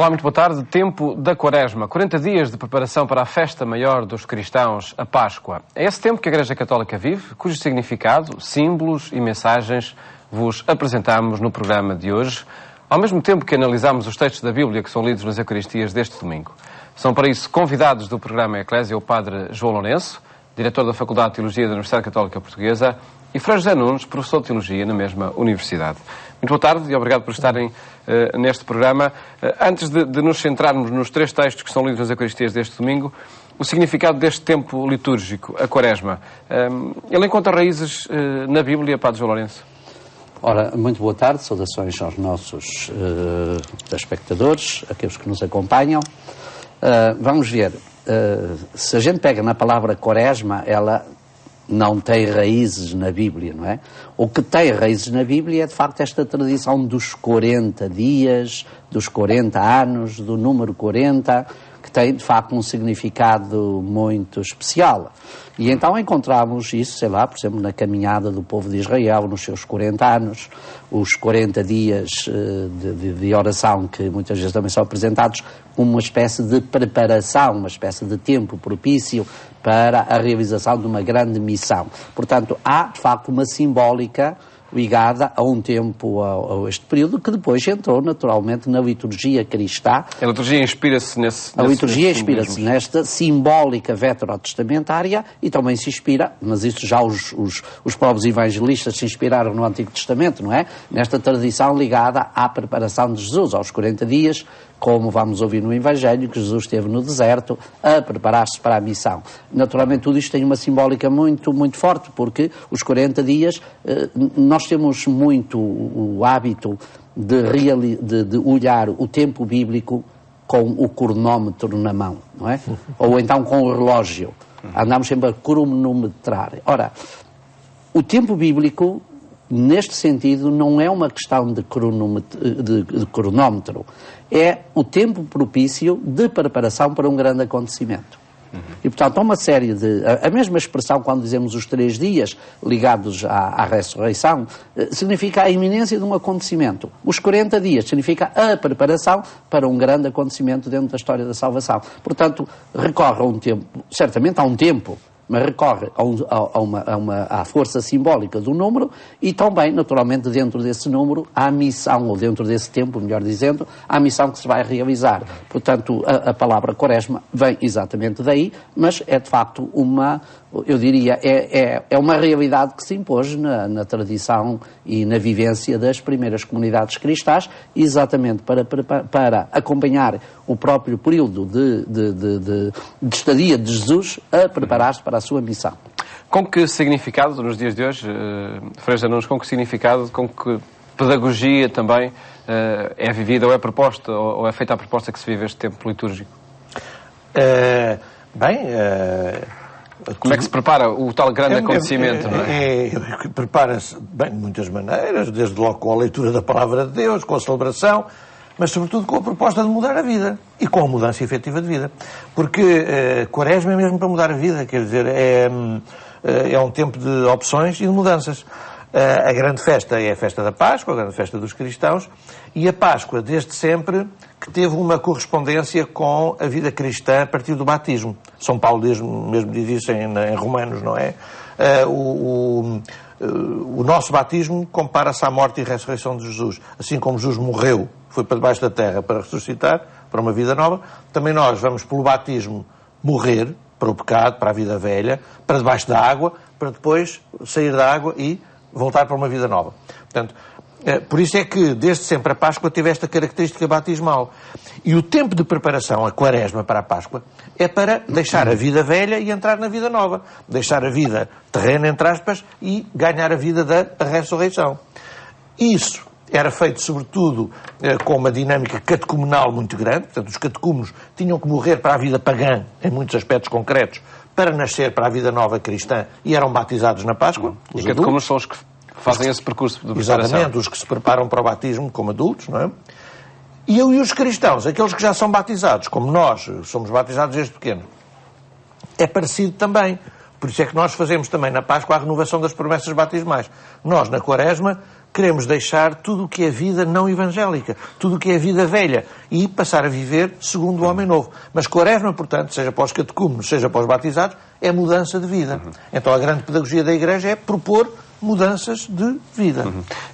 Olá, muito boa tarde. Tempo da Quaresma. 40 dias de preparação para a festa maior dos cristãos, a Páscoa. É esse tempo que a Igreja Católica vive, cujo significado, símbolos e mensagens vos apresentamos no programa de hoje, ao mesmo tempo que analisamos os textos da Bíblia que são lidos nas Eucaristias deste domingo. São para isso convidados do programa Eclésia o Padre João Lourenço, diretor da Faculdade de Teologia da Universidade Católica Portuguesa, e Frei José Nunes, professor de Teologia na mesma universidade. Muito boa tarde e obrigado por estarem neste programa. Antes de nos centrarmos nos três textos que são lidos nas Eucaristias deste domingo, o significado deste tempo litúrgico, a Quaresma, ele encontra raízes na Bíblia, Padre João Lourenço? Ora, muito boa tarde, saudações aos nossos telespectadores, aqueles que nos acompanham. Vamos ver, se a gente pega na palavra Quaresma, ela não tem raízes na Bíblia, não é? O que tem raízes na Bíblia é, de facto, esta tradição dos 40 dias, dos 40 anos, do número 40, que tem, de facto, um significado muito especial. E então encontramos isso, sei lá, por exemplo, na caminhada do povo de Israel, nos seus 40 anos, os 40 dias de oração, que muitas vezes também são apresentados como uma espécie de preparação, uma espécie de tempo propício para a realização de uma grande missão. Portanto, há, de facto, uma simbólica ligada a um tempo, a este período, que depois entrou naturalmente na liturgia cristã. A liturgia inspira-se nesta simbólica veterotestamentária e também se inspira, mas isso já os próprios evangelistas se inspiraram no Antigo Testamento, não é? Nesta tradição ligada à preparação de Jesus, aos 40 dias, como vamos ouvir no Evangelho, que Jesus esteve no deserto a preparar-se para a missão. Naturalmente tudo isto tem uma simbólica muito, muito forte, porque os 40 dias, nós temos muito o hábito de olhar o tempo bíblico com o cronómetro na mão, não é? Ou então com o relógio. Andamos sempre a cronometrar. Ora, o tempo bíblico, neste sentido, não é uma questão de cronómetro. É o tempo propício de preparação para um grande acontecimento. E, portanto, há uma série de... A mesma expressão, quando dizemos os 3 dias ligados à ressurreição, significa a iminência de um acontecimento. Os 40 dias significa a preparação para um grande acontecimento dentro da história da salvação. Portanto, recorre a um tempo, certamente há um tempo, mas recorre à força simbólica do número e também, naturalmente, dentro desse número, à missão, ou dentro desse tempo, melhor dizendo, à missão que se vai realizar. Portanto, a palavra Quaresma vem exatamente daí, mas é, de facto, eu diria, é uma realidade que se impôs na tradição e na vivência das primeiras comunidades cristãs, exatamente para acompanhar o próprio período de estadia de Jesus a preparar-se para a sua missão. Com que significado, nos dias de hoje, Frei José Nunes, com que significado, com que pedagogia também é vivida ou é proposta, ou é feita a proposta que se vive este tempo litúrgico? Como é que se prepara o tal grande acontecimento? Não é? Prepara-se, bem, de muitas maneiras, desde logo com a leitura da Palavra de Deus, com a celebração, mas sobretudo com a proposta de mudar a vida e com a mudança efetiva de vida. Porque Quaresma é mesmo para mudar a vida, quer dizer, é um tempo de opções e de mudanças. A grande festa é a festa da Páscoa, a grande festa dos cristãos, e a Páscoa, desde sempre, que teve uma correspondência com a vida cristã a partir do batismo. São Paulo mesmo diz isso em Romanos, não é? O nosso batismo compara-se à morte e ressurreição de Jesus. Assim como Jesus morreu, foi para debaixo da terra para ressuscitar, para uma vida nova, também nós vamos pelo batismo morrer para o pecado, para a vida velha, para debaixo da água, para depois sair da água e voltar para uma vida nova. Portanto, por isso é que, desde sempre, a Páscoa teve esta característica batismal. E o tempo de preparação, a Quaresma para a Páscoa, é para deixar a vida velha e entrar na vida nova. Deixar a vida terrena, entre aspas, e ganhar a vida da ressurreição. Isso era feito, sobretudo, com uma dinâmica catecumenal muito grande. Portanto, os catecúmenos tinham que morrer para a vida pagã, em muitos aspectos concretos, para nascer para a vida nova cristã, e eram batizados na Páscoa. Os catecúmenos são os que fazem esse percurso de preparação. Exatamente, os que se preparam para o batismo como adultos, não é? E os cristãos, aqueles que já são batizados, como nós, somos batizados desde pequeno, é parecido também. Por isso é que nós fazemos também na Páscoa a renovação das promessas batismais. Nós, na Quaresma, queremos deixar tudo o que é vida não evangélica, tudo o que é vida velha, e passar a viver segundo o homem novo. Mas Quaresma, portanto, seja para os catecúmenos, seja para os batizados, é mudança de vida. Então a grande pedagogia da Igreja é propor mudanças de vida.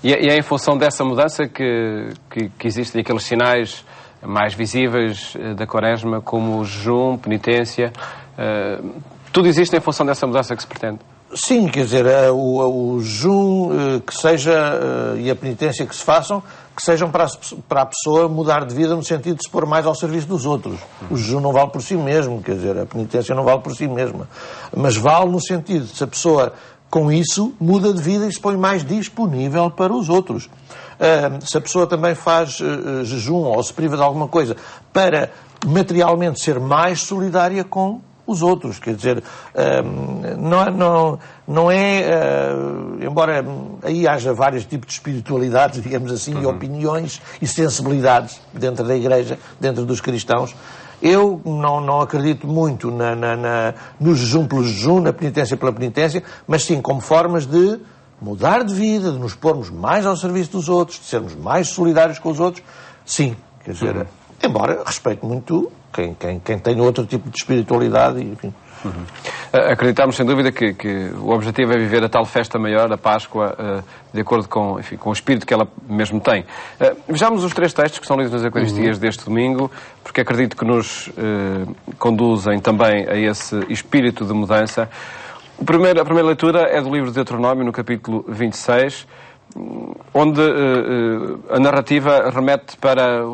E é em função dessa mudança que existem aqueles sinais mais visíveis da Quaresma, como o jejum, penitência, tudo existe em função dessa mudança que se pretende? Sim, quer dizer, o jejum que seja e a penitência que se façam, que sejam para a pessoa mudar de vida no sentido de se pôr mais ao serviço dos outros. O jejum não vale por si mesmo, quer dizer, a penitência não vale por si mesma. Mas vale no sentido de se a pessoa, com isso, muda de vida e se põe mais disponível para os outros. Se a pessoa também faz jejum ou se priva de alguma coisa para materialmente ser mais solidária com os outros, quer dizer, não é, embora aí haja vários tipos de espiritualidades, digamos assim, e opiniões e sensibilidades dentro da Igreja, dentro dos cristãos, eu não acredito muito no jejum pelo jejum, na penitência pela penitência, mas sim como formas de mudar de vida, de nos pormos mais ao serviço dos outros, de sermos mais solidários com os outros, sim, quer dizer, embora respeito muito quem tem outro tipo de espiritualidade, enfim. Acreditamos, sem dúvida, que o objetivo é viver a tal festa maior, a Páscoa, de acordo com o espírito que ela mesmo tem. Vejamos os 3 textos que são lidos nas Eucaristias deste domingo, porque acredito que nos conduzem também a esse espírito de mudança. A primeira leitura é do livro de Deuteronômio, no capítulo 26, onde a narrativa remete para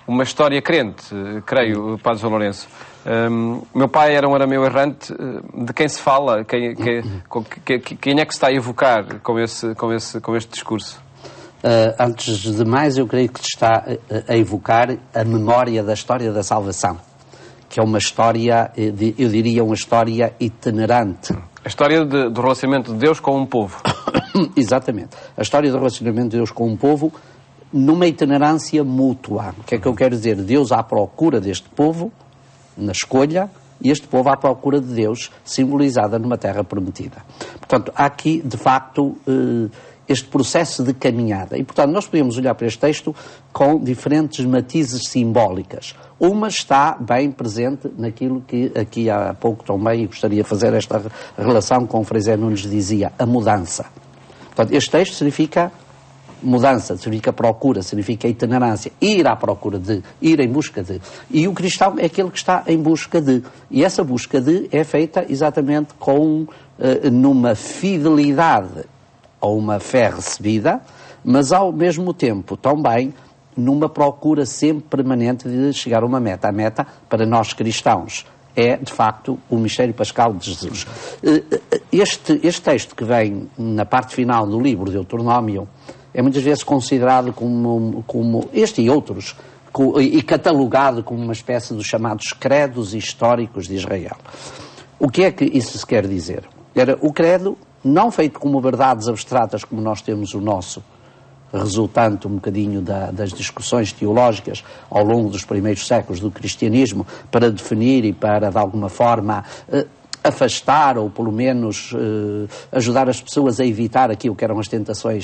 uma história crente, creio, Padre João Lourenço. Meu pai era um arameu errante. De quem se fala? Quem é que se está a evocar com este discurso? Antes de mais, eu creio que se está a evocar a memória da história da salvação, que é uma história, eu diria, uma história itinerante. A história do relacionamento de Deus com um povo. Exatamente. A história do relacionamento de Deus com um povo numa itinerância mútua. O que é que eu quero dizer? Deus à procura deste povo, na escolha, e este povo à procura de Deus, simbolizada numa terra prometida. Portanto, há aqui, de facto, este processo de caminhada. E, portanto, nós podemos olhar para este texto com diferentes matizes simbólicas. Uma está bem presente naquilo que aqui há pouco também gostaria de fazer esta relação com o Frei Zé Nunes dizia, a mudança. Portanto, este texto significa mudança, significa procura, significa itinerância, ir à procura de, ir em busca de. E o cristão é aquele que está em busca de. E essa busca de é feita exatamente numa fidelidade a uma fé recebida, mas ao mesmo tempo também numa procura sempre permanente de chegar a uma meta. A meta, para nós cristãos, é, de facto, o mistério pascal de Jesus. Este texto que vem na parte final do livro de Deuteronômio é muitas vezes considerado como este e outros, e catalogado como uma espécie dos chamados credos históricos de Israel. O que é que isso se quer dizer? Era o credo, não feito como verdades abstratas como nós temos o nosso, resultante um bocadinho das discussões teológicas ao longo dos primeiros séculos do cristianismo, para definir e para, de alguma forma, afastar ou, pelo menos, ajudar as pessoas a evitar aquilo que eram as tentações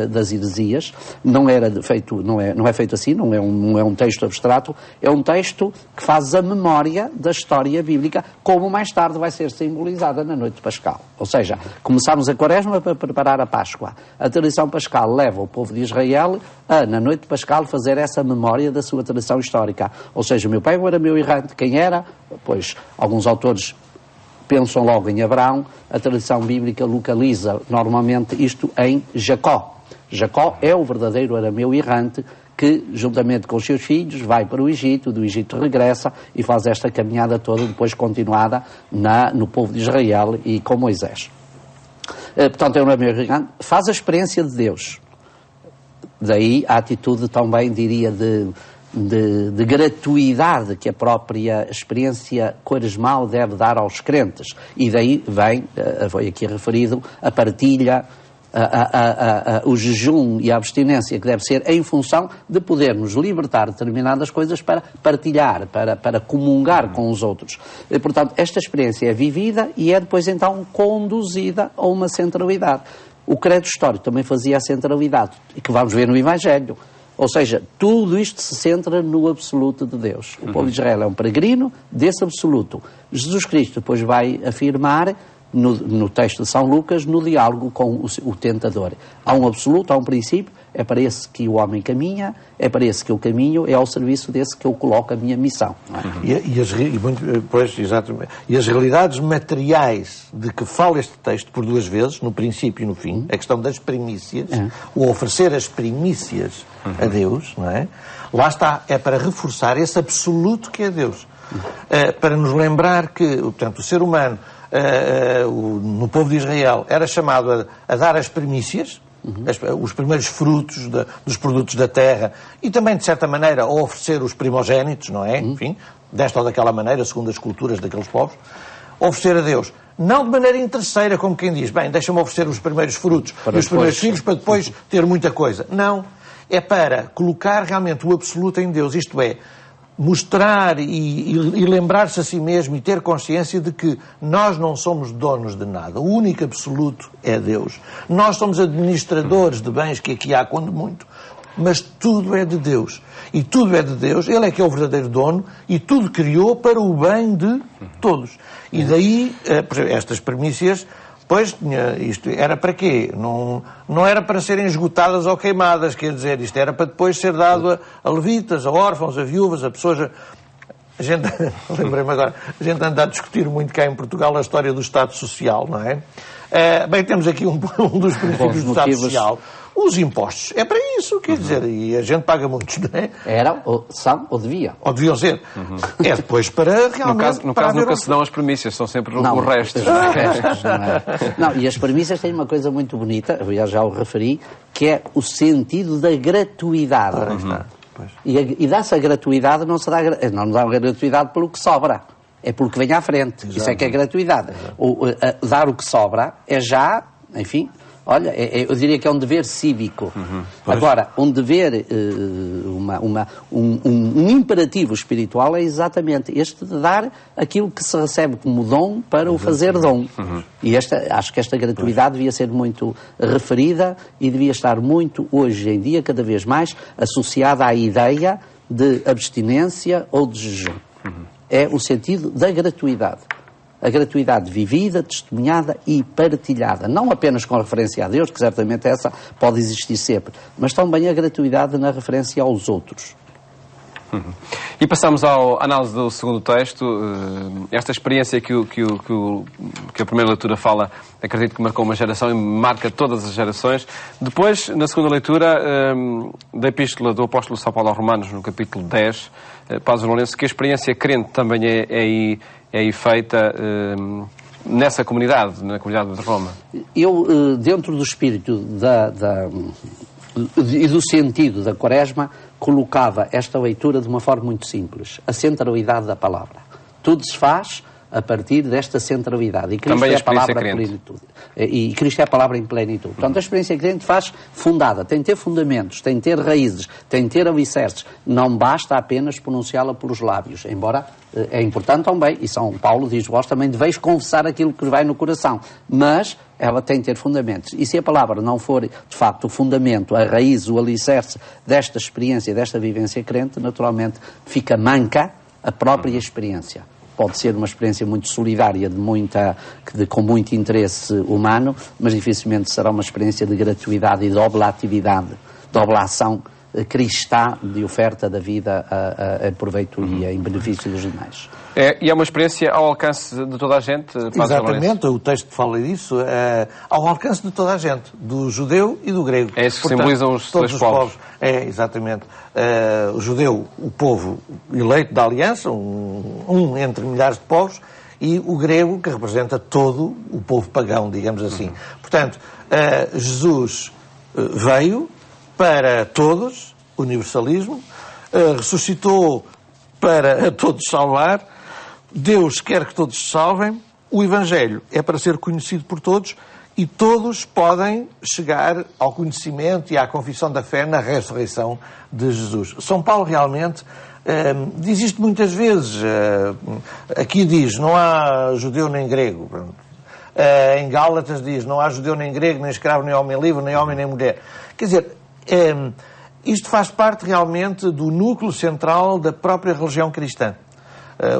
das heresias. Não é feito assim, não é um texto abstrato, é um texto que faz a memória da história bíblica, como mais tarde vai ser simbolizada na noite pascal. Ou seja, começamos a Quaresma para preparar a Páscoa. A tradição pascal leva o povo de Israel a, na noite pascal, fazer essa memória da sua tradição histórica. Ou seja, o meu pai era meu errante. Quem era? Pois, alguns autores pensam logo em Abraão. A tradição bíblica localiza normalmente isto em Jacó. Jacó é o verdadeiro arameu errante que, juntamente com os seus filhos, vai para o Egito, do Egito regressa e faz esta caminhada toda, depois continuada no povo de Israel e com Moisés. Portanto, é um arameu errante, faz a experiência de Deus. Daí a atitude também, diria, de gratuidade que a própria experiência quaresmal deve dar aos crentes. E daí vem, foi aqui referido, a partilha, o jejum e a abstinência que deve ser em função de podermos libertar determinadas coisas para partilhar, para comungar com os outros. E, portanto, esta experiência é vivida e é depois então conduzida a uma centralidade. O credo histórico também fazia a centralidade, e que vamos ver no Evangelho. Ou seja, tudo isto se centra no absoluto de Deus. O povo de Israel é um peregrino desse absoluto. Jesus Cristo depois vai afirmar, no texto de São Lucas, no diálogo com o tentador. Há um absoluto, há um princípio, é para esse que o homem caminha, é para esse que eu caminho, é ao serviço desse que eu coloco a minha missão. Não é? E as realidades materiais de que fala este texto por duas vezes, no princípio e no fim, a questão das primícias, o oferecer as primícias a Deus, não é? Lá está, é para reforçar esse absoluto que é Deus. Para nos lembrar que, portanto, o ser humano, no povo de Israel, era chamado a dar as primícias, os primeiros frutos dos produtos da terra, e também, de certa maneira, a oferecer os primogénitos, não é? Enfim, desta ou daquela maneira, segundo as culturas daqueles povos, oferecer a Deus. Não de maneira interesseira, como quem diz, bem, deixa-me oferecer os primeiros frutos e os primeiros filhos para depois ter muita coisa. Não. É para colocar realmente o absoluto em Deus, isto é, mostrar e lembrar-se a si mesmo e ter consciência de que nós não somos donos de nada. O único absoluto é Deus. Nós somos administradores de bens que aqui há quando muito, mas tudo é de Deus. E tudo é de Deus, Ele é que é o verdadeiro dono e tudo criou para o bem de todos. E daí, estas primícias, pois, isto era para quê? Não era para serem esgotadas ou queimadas, quer dizer, isto era para depois ser dado a levitas, a órfãos, a viúvas, a pessoas... A gente, lembrei-me agora, a gente anda a discutir muito cá em Portugal a história do Estado Social, não é? Bem, temos aqui um dos princípios do Estado Social. Os impostos. É para isso, quer dizer, e a gente paga muitos, não é? Eram, são, ou deviam. Ou deviam ser. É depois para realmente... No caso nunca se dão as premissas, são sempre os restos. Não, e as premissas têm uma coisa muito bonita, eu já o referi, que é o sentido da gratuidade. E dá-se a gratuidade, não nos dá a gratuidade pelo que sobra. É pelo que vem à frente. Exato. Isso é que é gratuidade. Dar o que sobra é já, enfim... Olha, eu diria que é um dever cívico. Agora, um dever, um imperativo espiritual é exatamente este de dar aquilo que se recebe como dom para o fazer dom. E acho que esta gratuidade devia ser muito referida e devia estar muito, hoje em dia, cada vez mais, associada à ideia de abstinência ou de jejum. É o sentido da gratuidade. A gratuidade vivida, testemunhada e partilhada. Não apenas com referência a Deus, que certamente essa pode existir sempre, mas também a gratuidade na referência aos outros. E passamos à análise do segundo texto. Esta experiência que a primeira leitura fala, acredito que marcou uma geração e marca todas as gerações. Depois, na segunda leitura da Epístola do Apóstolo São Paulo aos Romanos, no capítulo 10, Padre Lourenço, que a experiência crente também é aí feita nessa comunidade, na comunidade de Roma. Eu, dentro do espírito e do sentido da Quaresma, colocava esta leitura de uma forma muito simples. A centralidade da palavra. Tudo se faz a partir desta centralidade. E Cristo também é a palavra crente. plenitude. E Cristo é a palavra em plenitude. Portanto, a experiência crente faz fundada, tem de ter fundamentos, tem de ter raízes, tem de ter alicerces. Não basta apenas pronunciá-la pelos lábios, embora é importante também, e São Paulo diz, vós também deveis confessar aquilo que vos vai no coração, mas ela tem de ter fundamentos. E se a palavra não for, de facto, o fundamento, a raiz, o alicerce desta experiência, desta vivência crente, naturalmente fica manca a própria experiência. Pode ser uma experiência muito solidária, com muito interesse humano, mas dificilmente será uma experiência de gratuidade e de oblatividade, de oblação cristã de oferta da vida a proveito e em benefício dos demais. E é uma experiência ao alcance de toda a gente? Exatamente, o texto fala disso, ao alcance de toda a gente, do judeu e do grego. É isso que simbolizam os todos dois os povos. É, exatamente. O judeu, o povo eleito da aliança, um entre milhares de povos, e o grego, que representa todo o povo pagão, digamos assim. Portanto, Jesus veio para todos, universalismo, ressuscitou para todos salvar, Deus quer que todos se salvem, o Evangelho é para ser conhecido por todos e todos podem chegar ao conhecimento e à confissão da fé na ressurreição de Jesus. São Paulo realmente diz isto muitas vezes, aqui diz, não há judeu nem grego, Em Gálatas diz, não há judeu nem grego, nem escravo, nem homem livre, nem homem nem mulher. Quer dizer, isto faz parte realmente do núcleo central da própria religião cristã.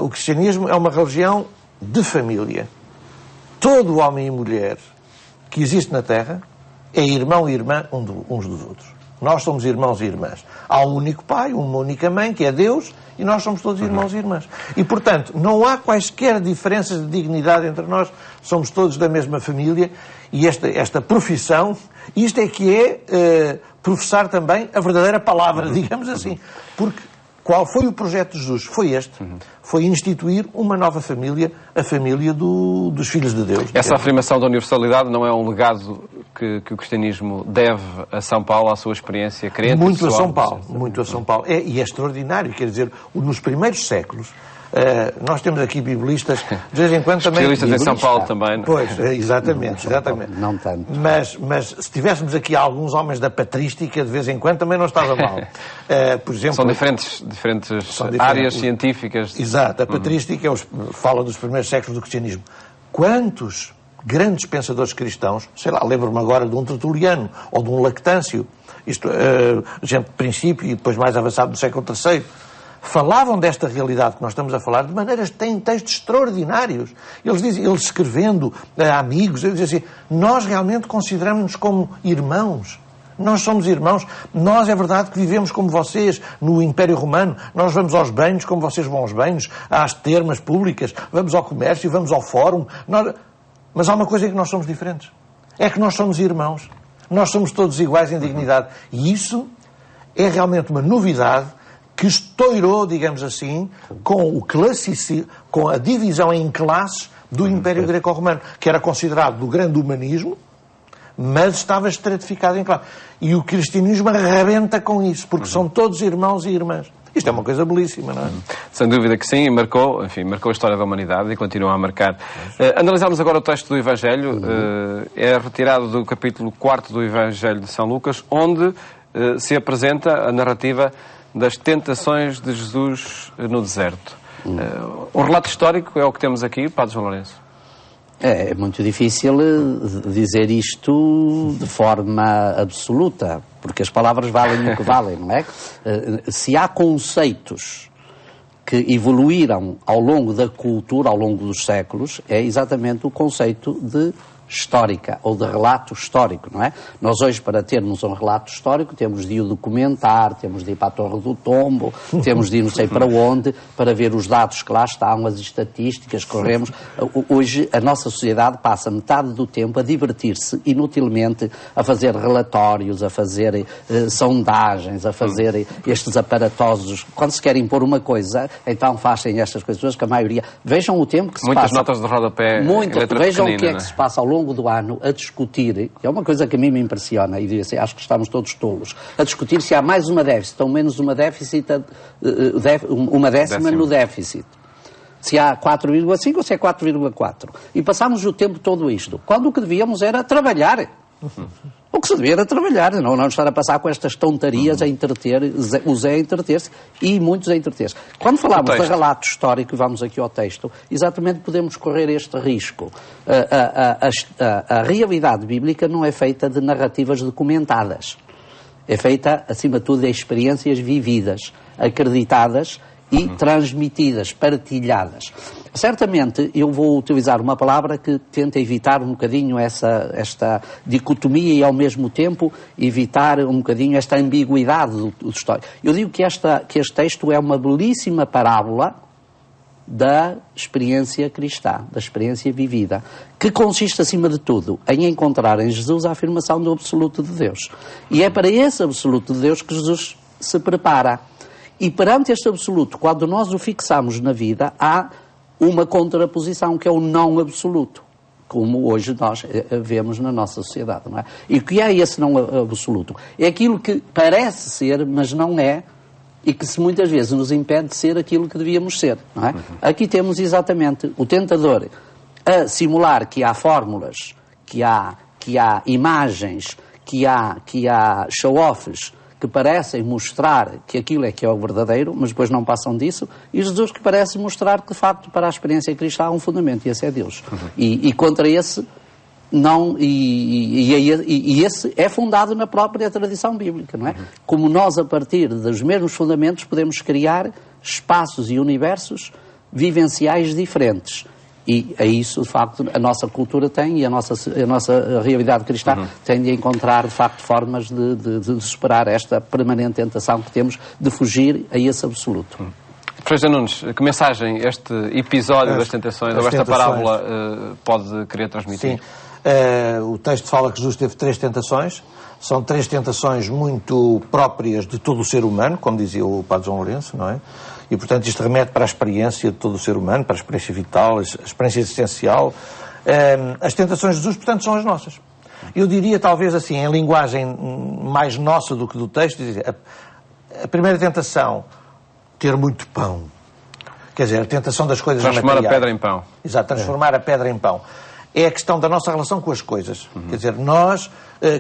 O cristianismo é uma religião de família. Todo homem e mulher que existe na Terra é irmão e irmã uns dos outros. Nós somos irmãos e irmãs. Há um único pai, uma única mãe, que é Deus, e nós somos todos irmãos e irmãs. E, portanto, não há quaisquer diferenças de dignidade entre nós. Somos todos da mesma família. E esta profissão, isto é que é professar também a verdadeira palavra, digamos assim. Porque qual foi o projeto de Jesus? Foi este. Foi instituir uma nova família, a família dos filhos de Deus. Essa afirmação da universalidade não é um legado que o cristianismo deve a São Paulo, à sua experiência crente? Muito a São Paulo, muito a São Paulo. E é extraordinário, quer dizer, nos primeiros séculos, nós temos aqui biblistas, de vez em quando também... Especialistas em São Paulo também. Não? Pois, exatamente. Não tanto. Mas se tivéssemos aqui alguns homens da patrística, de vez em quando também não estava mal. Por exemplo... São diferentes áreas científicas. Exato. A patrística fala dos primeiros séculos do cristianismo. Quantos grandes pensadores cristãos, sei lá, lembro-me agora de um Tertuliano ou de um Lactâncio, isto, gente de princípio e depois mais avançado do século III, falavam desta realidade que nós estamos a falar de maneiras que têm textos extraordinários. Eles escrevendo a amigos, eles dizem assim, nós realmente consideramos-nos como irmãos. Nós somos irmãos. Nós, é verdade que vivemos como vocês no Império Romano. Nós vamos aos banhos como vocês vão aos banhos, às termas públicas, vamos ao comércio, vamos ao fórum. Mas há uma coisa em que nós somos diferentes. É que nós somos irmãos. Nós somos todos iguais em dignidade. E isso é realmente uma novidade que estourou, digamos assim, com a divisão em classes do Império Greco-Romano, que era considerado do grande humanismo, mas estava estratificado em classes. E o cristianismo arrebenta com isso, porque são todos irmãos e irmãs. Isto é uma coisa belíssima, não é? Sem dúvida que sim, marcou a história da humanidade e continua a marcar. Analisamos agora o texto do Evangelho, é retirado do capítulo 4 do Evangelho de São Lucas, onde se apresenta a narrativa das tentações de Jesus no deserto. Um relato histórico é o que temos aqui, Padre João Lourenço. É muito difícil dizer isto de forma absoluta, porque as palavras valem o que valem, não é? Se há conceitos que evoluíram ao longo da cultura, ao longo dos séculos, é exatamente o conceito de histórica, ou de relato histórico, não é? Nós hoje, para termos um relato histórico, temos de o documentar, temos de ir para a Torre do Tombo, temos de ir não sei para onde, para ver os dados que lá estão, as estatísticas que corremos. Hoje, a nossa sociedade passa metade do tempo a divertir-se inutilmente, a fazer relatórios, a fazer sondagens, a fazer estes aparatosos. Quando se quer impor uma coisa, então fazem estas coisas, que a maioria... Vejam o tempo que se Muitas passa... notas de rodapé. Vejam o que é que se passa ao longo do ano a discutir, é uma coisa que a mim me impressiona, e digo assim, acho que estamos todos tolos, a discutir se há mais uma déficit ou menos uma déficit, uma décima no déficit. Se há 4,5 ou se é 4,4. E passámos o tempo todo isto, quando o que devíamos era trabalhar. O que se devia era trabalhar, não estar a passar com estas tontarias a entreter, o Zé a entreter-se e muitos a entreter-se. Quando falamos de relato histórico, e vamos aqui ao texto, exatamente podemos correr este risco. A realidade bíblica não é feita de narrativas documentadas. É feita, acima de tudo, de experiências vividas, acreditadas e transmitidas, partilhadas. Certamente eu vou utilizar uma palavra que tenta evitar um bocadinho esta dicotomia e ao mesmo tempo evitar um bocadinho esta ambiguidade do histórico. Eu digo que este texto é uma belíssima parábola da experiência cristã, da experiência vivida, que consiste, acima de tudo, em encontrar em Jesus a afirmação do absoluto de Deus. E é para esse absoluto de Deus que Jesus se prepara. E perante este absoluto, quando nós o fixamos na vida, há uma contraposição que é o não absoluto, como hoje nós vemos na nossa sociedade, não é? E o que é esse não absoluto? É aquilo que parece ser, mas não é, e que muitas vezes nos impede de ser aquilo que devíamos ser, não é? Aqui temos exatamente o tentador a simular que há fórmulas, que há imagens, que há show-offs, que parecem mostrar que aquilo é que é o verdadeiro, mas depois não passam disso, e Jesus que parece mostrar que, de facto, para a experiência cristã há um fundamento, e esse é Deus. E contra esse, não, e esse é fundado na própria tradição bíblica, não é? Como nós, a partir dos mesmos fundamentos, podemos criar espaços e universos vivenciais diferentes. E é isso, de facto, a nossa cultura tem, e a nossa realidade cristã tem de encontrar, de facto, formas de superar esta permanente tentação que temos de fugir a esse absoluto. Frei José Nunes, que mensagem este episódio das tentações, ou esta parábola, pode querer transmitir? Sim. O texto fala que Jesus teve 3 tentações. São 3 tentações muito próprias de todo o ser humano, como dizia o Padre João Lourenço, não é? E, portanto, isto remete para a experiência de todo o ser humano, para a experiência vital, a experiência existencial. As tentações de Jesus, portanto, são as nossas. Eu diria, talvez assim, em linguagem mais nossa do que do texto, a primeira tentação, ter muito pão. Quer dizer, a tentação das coisas materiais. Transformar a pedra em pão. Exato, transformar a pedra em pão. É a questão da nossa relação com as coisas. Quer dizer, nós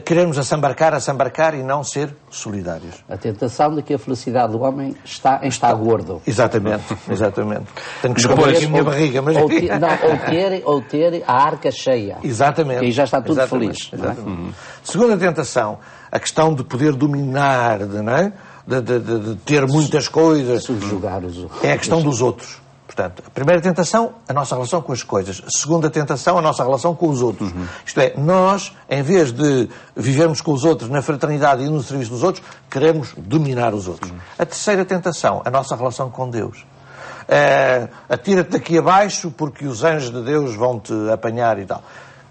queremos assambarcar e não ser solidários. A tentação de que a felicidade do homem está em estar gordo. Exatamente, exatamente. Tenho que esconder aqui a minha barriga. Mas... ou ter a arca cheia. Exatamente. E aí já está tudo exatamente, feliz. Exatamente. Não é? Segunda tentação, a questão de poder dominar, não é? de ter muitas coisas. Subjugar os outros. É a questão dos outros. Portanto, a primeira tentação, a nossa relação com as coisas. A segunda tentação, a nossa relação com os outros. Isto é, nós, em vez de vivermos com os outros na fraternidade e no serviço dos outros, queremos dominar os outros. A terceira tentação, a nossa relação com Deus. Atira-te daqui abaixo porque os anjos de Deus vão te apanhar e tal.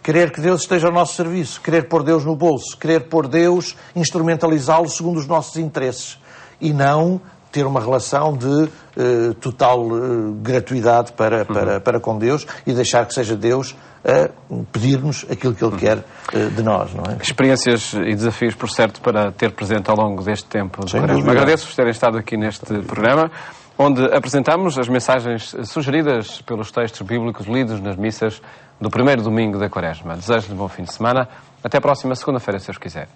Querer que Deus esteja ao nosso serviço, querer pôr Deus no bolso, querer pôr Deus, instrumentalizá-lo segundo os nossos interesses. E não ter uma relação de total gratuidade para com Deus e deixar que seja Deus a pedir-nos aquilo que Ele quer de nós, não é? Experiências e desafios, por certo, para ter presente ao longo deste tempo de Quaresma. Agradeço-vos terem estado aqui neste programa, onde apresentamos as mensagens sugeridas pelos textos bíblicos lidos nas missas do primeiro domingo da Quaresma. Desejo-lhe um bom fim de semana. Até a próxima segunda-feira, se Deus quiser.